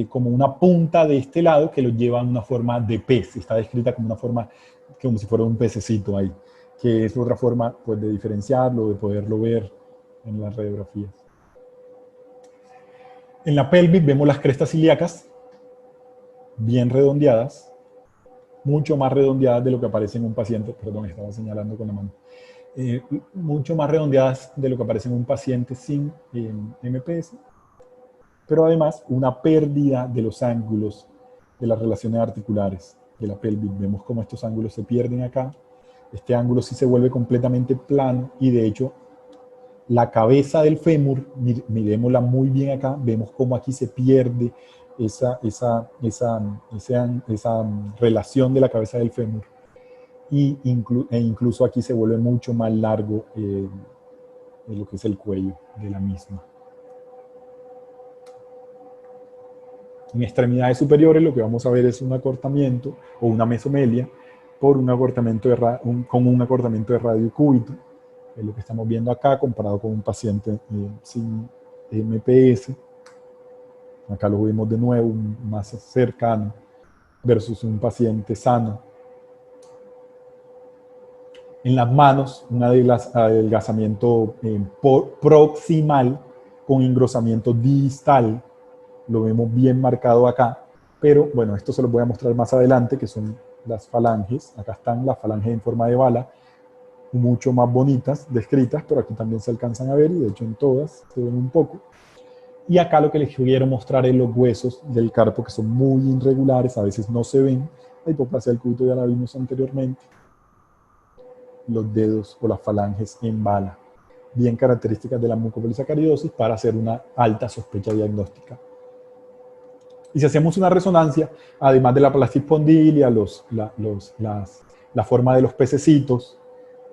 [SPEAKER 2] como una punta de este lado que los lleva a una forma de pez. Está descrita como una forma, como si fuera un pececito ahí, que es otra forma pues, de diferenciarlo, de poderlo ver en las radiografías. En la pelvis vemos las crestas ilíacas, bien redondeadas, mucho más redondeadas de lo que aparece en un paciente, perdón, estaba señalando con la mano, mucho más redondeadas de lo que aparece en un paciente sin MPS, pero además una pérdida de los ángulos de las relaciones articulares de la pelvis. Vemos cómo estos ángulos se pierden acá. Este ángulo sí se vuelve completamente plano y de hecho la cabeza del fémur, miremosla muy bien acá, vemos cómo aquí se pierde esa relación de la cabeza del fémur y incluso aquí se vuelve mucho más largo lo que es el cuello de la misma. En extremidades superiores lo que vamos a ver es un acortamiento o una mesomelia por un acortamiento con un acortamiento de radio cúbito. Es lo que estamos viendo acá comparado con un paciente sin MPS. Acá lo vemos de nuevo más cercano versus un paciente sano. En las manos, un adelgazamiento proximal con engrosamiento distal. Lo vemos bien marcado acá, pero bueno, esto se lo voy a mostrar más adelante, que son las falanges. Acá están las falanges en forma de bala, mucho más bonitas, descritas, pero aquí también se alcanzan a ver, y de hecho en todas se ven un poco. Y acá lo que les quiero mostrar es los huesos del carpo, que son muy irregulares, a veces no se ven. La hipoplasia del cúbito ya la vimos anteriormente. Los dedos o las falanges en bala, bien características de la mucopolisacaridosis para hacer una alta sospecha diagnóstica. Y si hacemos una resonancia, además de la plastispondilia, la forma de los pececitos,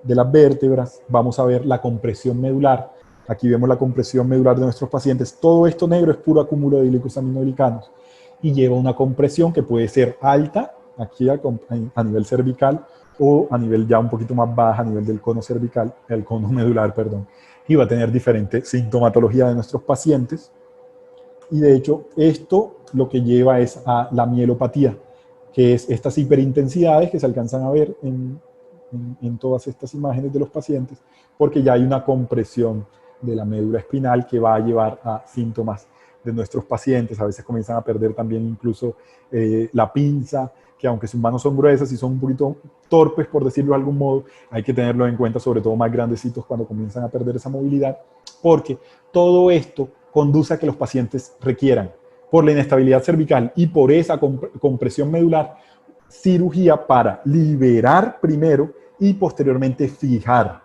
[SPEAKER 2] de las vértebras, vamos a ver la compresión medular. Aquí vemos la compresión medular de nuestros pacientes. Todo esto negro es puro acúmulo de glicosaminoglicanos y lleva una compresión que puede ser alta, aquí a nivel cervical, o a nivel ya un poquito más baja, a nivel del cono cervical, el cono medular, perdón. Y va a tener diferente sintomatología de nuestros pacientes. Y de hecho, esto lo que lleva es a la mielopatía, que es estas hiperintensidades que se alcanzan a ver en todas estas imágenes de los pacientes, porque ya hay una compresión de la médula espinal que va a llevar a síntomas de nuestros pacientes. A veces comienzan a perder también incluso la pinza, que aunque sus manos son gruesas y son un poquito torpes, por decirlo de algún modo, hay que tenerlo en cuenta, sobre todo más grandecitos cuando comienzan a perder esa movilidad, porque todo esto conduce a que los pacientes requieran, por la inestabilidad cervical y por esa compresión medular, cirugía para liberar primero y posteriormente fijar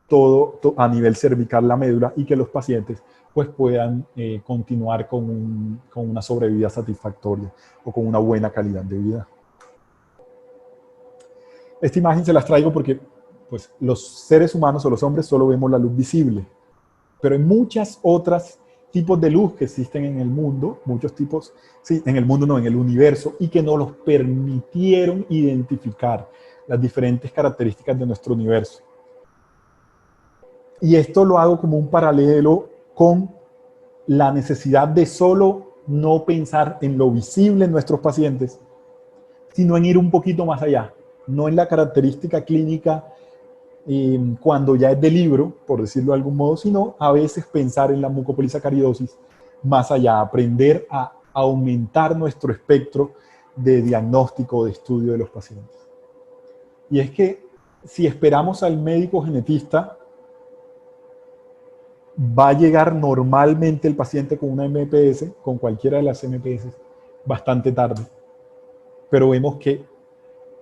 [SPEAKER 2] todo a nivel cervical la médula y que los pacientes pues puedan continuar con una sobrevida satisfactoria o con una buena calidad de vida. Esta imagen se las traigo porque pues, los seres humanos o los hombres solo vemos la luz visible, pero hay muchas otras tipos de luz que existen en el mundo, muchos tipos, sí, en el mundo no, en el universo, y que nos los permitieron identificar las diferentes características de nuestro universo. Y esto lo hago como un paralelo con la necesidad de solo no pensar en lo visible en nuestros pacientes, sino en ir un poquito más allá, no en la característica clínica cuando ya es de libro, por decirlo de algún modo, sino a veces pensar en la mucopolisacaridosis más allá, aprender a aumentar nuestro espectro de diagnóstico, de estudio de los pacientes. Y es que si esperamos al médico genetista, va a llegar normalmente el paciente con una MPS, con cualquiera de las MPS, bastante tarde. Pero vemos que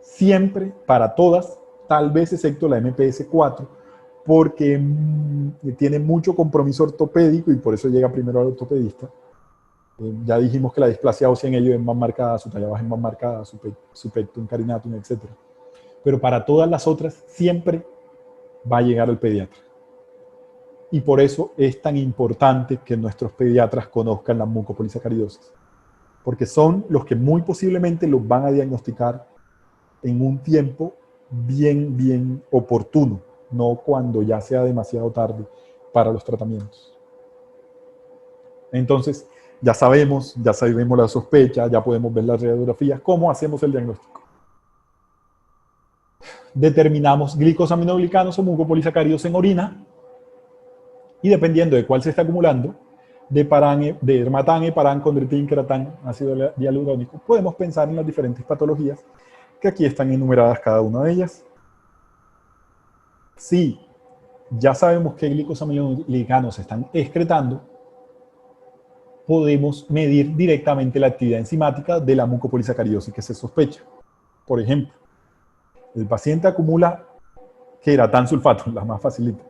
[SPEAKER 2] siempre, para todas, tal vez excepto la MPS 4, porque tiene mucho compromiso ortopédico y por eso llega primero al ortopedista. Ya dijimos que la displasia ósea en ello es más marcada, su talla baja es más marcada, su pectum carinatum, etc. Pero para todas las otras siempre va a llegar el pediatra. Y por eso es tan importante que nuestros pediatras conozcan la mucopolisacaridosis, porque son los que muy posiblemente los van a diagnosticar en un tiempo bien oportuno, no cuando ya sea demasiado tarde para los tratamientos. Entonces, ya sabemos la sospecha, ya podemos ver las radiografías. ¿Cómo hacemos el diagnóstico? Determinamos glicosaminoglicanos o mucopolisacáridos en orina y dependiendo de cuál se está acumulando, de dermatán, heparán, condritín, queratán, ácido hialurónico, podemos pensar en las diferentes patologías que aquí están enumeradas cada una de ellas. Si ya sabemos qué glicosaminoglucanos se están excretando, podemos medir directamente la actividad enzimática de la mucopolisacaridosis que se sospecha. Por ejemplo, el paciente acumula queratán sulfato, la más facilita,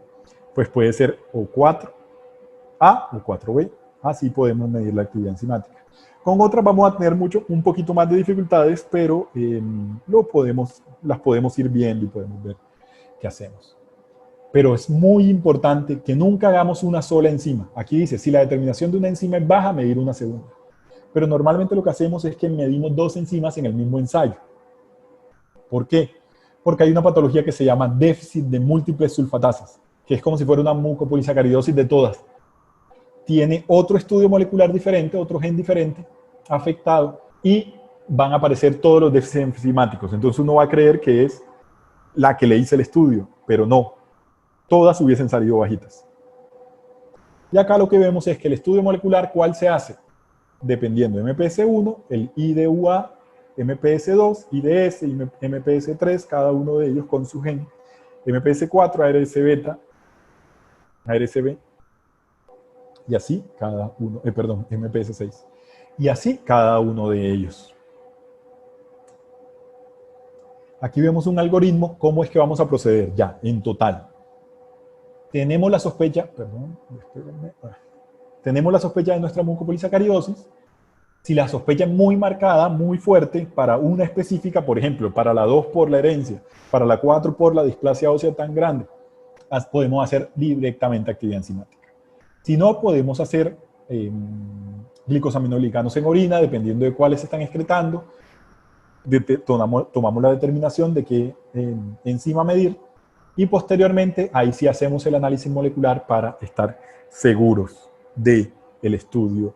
[SPEAKER 2] pues puede ser O4A o 4B, así podemos medir la actividad enzimática. Con otras vamos a tener un poquito más de dificultades, pero las podemos ir viendo y podemos ver qué hacemos. Pero es muy importante que nunca hagamos una sola enzima. Aquí dice, si la determinación de una enzima es baja, medir una segunda. Pero normalmente lo que hacemos es que medimos 2 enzimas en el mismo ensayo. ¿Por qué? Porque hay una patología que se llama déficit de múltiples sulfatasas, que es como si fuera una mucopolisacaridosis de todas. Tiene otro estudio molecular diferente, otro gen diferente afectado, y van a aparecer todos los déficits enzimáticos. Entonces uno va a creer que es la que le hice el estudio, pero no. Todas hubiesen salido bajitas. Y acá lo que vemos es que el estudio molecular, ¿cuál se hace? Dependiendo de MPS1, el IDUA, MPS2, IDS y MPS3, cada uno de ellos con su gen. MPS4, ARS beta, ARSB, y así cada uno, MPS6. Y así cada uno de ellos. Aquí vemos un algoritmo, cómo es que vamos a proceder ya, en total. Tenemos la sospecha, tenemos la sospecha de nuestra mucopolisacaridosis. Si la sospecha es muy marcada, muy fuerte, para una específica, por ejemplo, para la 2 por la herencia, para la 4 por la displasia ósea tan grande, podemos hacer directamente actividad enzimática. Si no, podemos hacer glicosaminoglicanos en orina, dependiendo de cuáles se están excretando. Tomamos la determinación de qué enzima medir. Y posteriormente, ahí sí hacemos el análisis molecular para estar seguros del estudio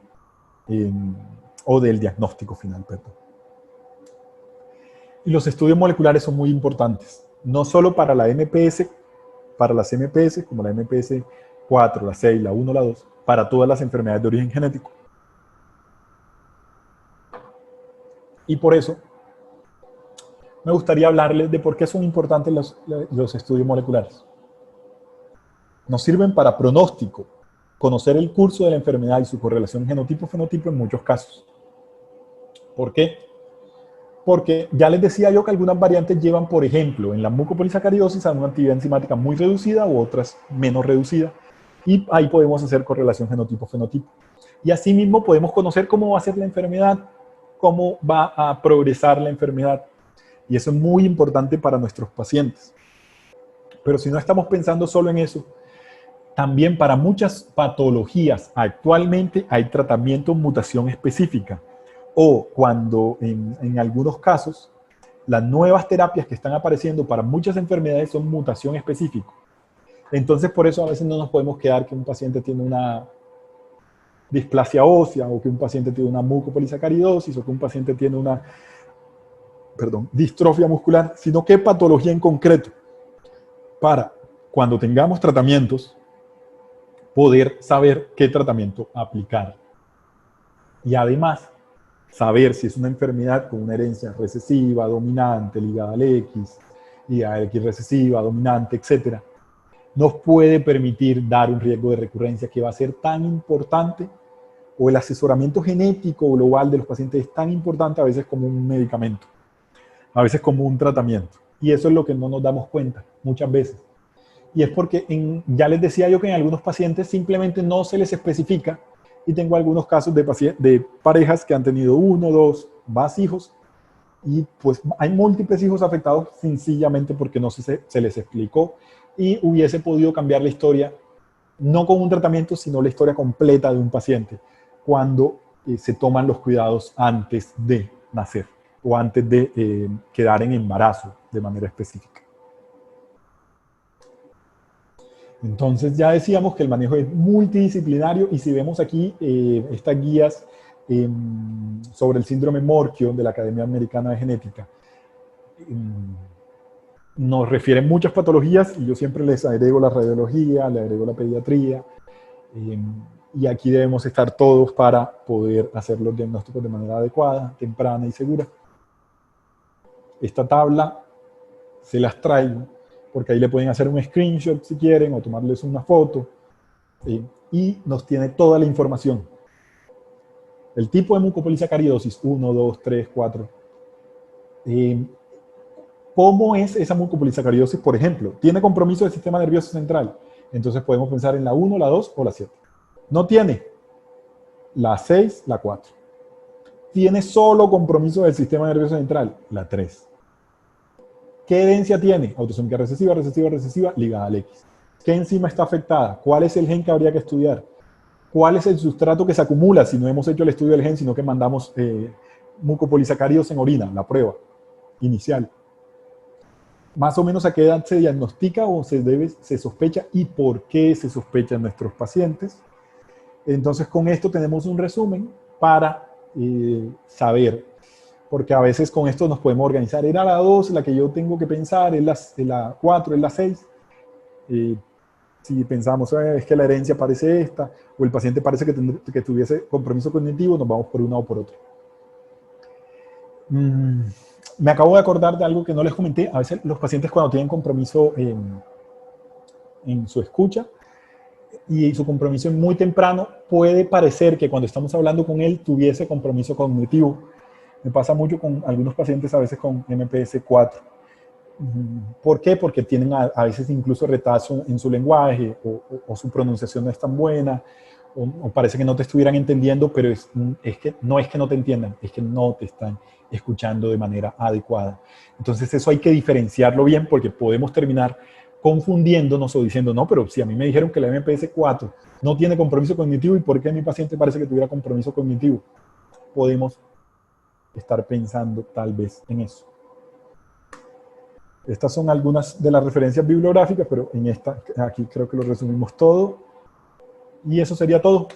[SPEAKER 2] o del diagnóstico final, perdón. Y los estudios moleculares son muy importantes, no solo para la MPS, para las MPS, como la MPS 4, la 6, la 1, la 2, para todas las enfermedades de origen genético. Y por eso, me gustaría hablarles de por qué son importantes los estudios moleculares. Nos sirven para pronóstico, conocer el curso de la enfermedad y su correlación genotipo-fenotipo en muchos casos. ¿Por qué? Porque ya les decía yo que algunas variantes llevan, por ejemplo, en la mucopolisacaridosis a una actividad enzimática muy reducida u otras menos reducida. Y ahí podemos hacer correlación genotipo-fenotipo. Y asimismo podemos conocer cómo va a ser la enfermedad, cómo va a progresar la enfermedad. Y eso es muy importante para nuestros pacientes. Pero si no estamos pensando solo en eso, también para muchas patologías actualmente hay tratamiento mutación específica. O cuando en algunos casos las nuevas terapias que están apareciendo para muchas enfermedades son mutación específica. Entonces por eso a veces no nos podemos quedar que un paciente tiene una displasia ósea o que un paciente tiene una mucopolisacaridosis o que un paciente tiene una distrofia muscular, sino qué patología en concreto, para cuando tengamos tratamientos, poder saber qué tratamiento aplicar. Y además, saber si es una enfermedad con una herencia recesiva, dominante, ligada al X, y a X recesiva, dominante, etc., nos puede permitir dar un riesgo de recurrencia que va a ser tan importante, o el asesoramiento genético global de los pacientes es tan importante a veces como un medicamento, a veces como un tratamiento. Y eso es lo que no nos damos cuenta muchas veces. Y es porque ya les decía yo que en algunos pacientes simplemente no se les especifica, y tengo algunos casos de parejas que han tenido 1, 2, más hijos, y pues hay múltiples hijos afectados sencillamente porque no se les explicó y hubiese podido cambiar la historia, no con un tratamiento, sino la historia completa de un paciente, cuando se toman los cuidados antes de nacer o antes de quedar en embarazo de manera específica. Entonces ya decíamos que el manejo es multidisciplinario y si vemos aquí estas guías sobre el síndrome Morquio de la Academia Americana de Genética, nos refieren muchas patologías y yo siempre les agrego la radiología, le agrego la pediatría, y aquí debemos estar todos para poder hacer los diagnósticos de manera adecuada, temprana y segura. Esta tabla se las traigo porque ahí le pueden hacer un screenshot si quieren o tomarles una foto y nos tiene toda la información. El tipo de mucopolisacaridosis, 1, 2, 3, 4. ¿Cómo es esa mucopolisacaridosis, por ejemplo? ¿Tiene compromiso del sistema nervioso central? Entonces podemos pensar en la 1, la 2 o la 7. No tiene la 6, la 4. Tiene solo compromiso del sistema nervioso central, la 3. ¿Qué herencia tiene? Autosómica recesiva, recesiva, recesiva, ligada al X. ¿Qué enzima está afectada? ¿Cuál es el gen que habría que estudiar? ¿Cuál es el sustrato que se acumula si no hemos hecho el estudio del gen, sino que mandamos mucopolisacáridos en orina, la prueba inicial? Más o menos a qué edad se diagnostica o se sospecha y por qué se sospecha en nuestros pacientes. Entonces con esto tenemos un resumen para saber, porque a veces con esto nos podemos organizar. Era la 2 la que yo tengo que pensar, es la 4, es la 6. Si pensamos, es que la herencia parece esta, o el paciente parece que tuviese compromiso cognitivo, nos vamos por una o por otra. Me acabo de acordar de algo que no les comenté. A veces los pacientes cuando tienen compromiso en su escucha y su compromiso es muy temprano, puede parecer que cuando estamos hablando con él tuviese compromiso cognitivo. Me pasa mucho con algunos pacientes a veces con MPS 4. ¿Por qué? Porque tienen a veces incluso retraso en su lenguaje o su pronunciación no es tan buena o parece que no te estuvieran entendiendo, pero es que no te entiendan, es que no te están escuchando de manera adecuada. Entonces eso hay que diferenciarlo bien porque podemos terminar confundiéndonos o diciendo, no, pero si a mí me dijeron que la MPS 4 no tiene compromiso cognitivo, ¿y por qué mi paciente parece que tuviera compromiso cognitivo? Podemos estar pensando tal vez en eso. Estas son algunas de las referencias bibliográficas, pero aquí creo que lo resumimos todo. Y eso sería todo.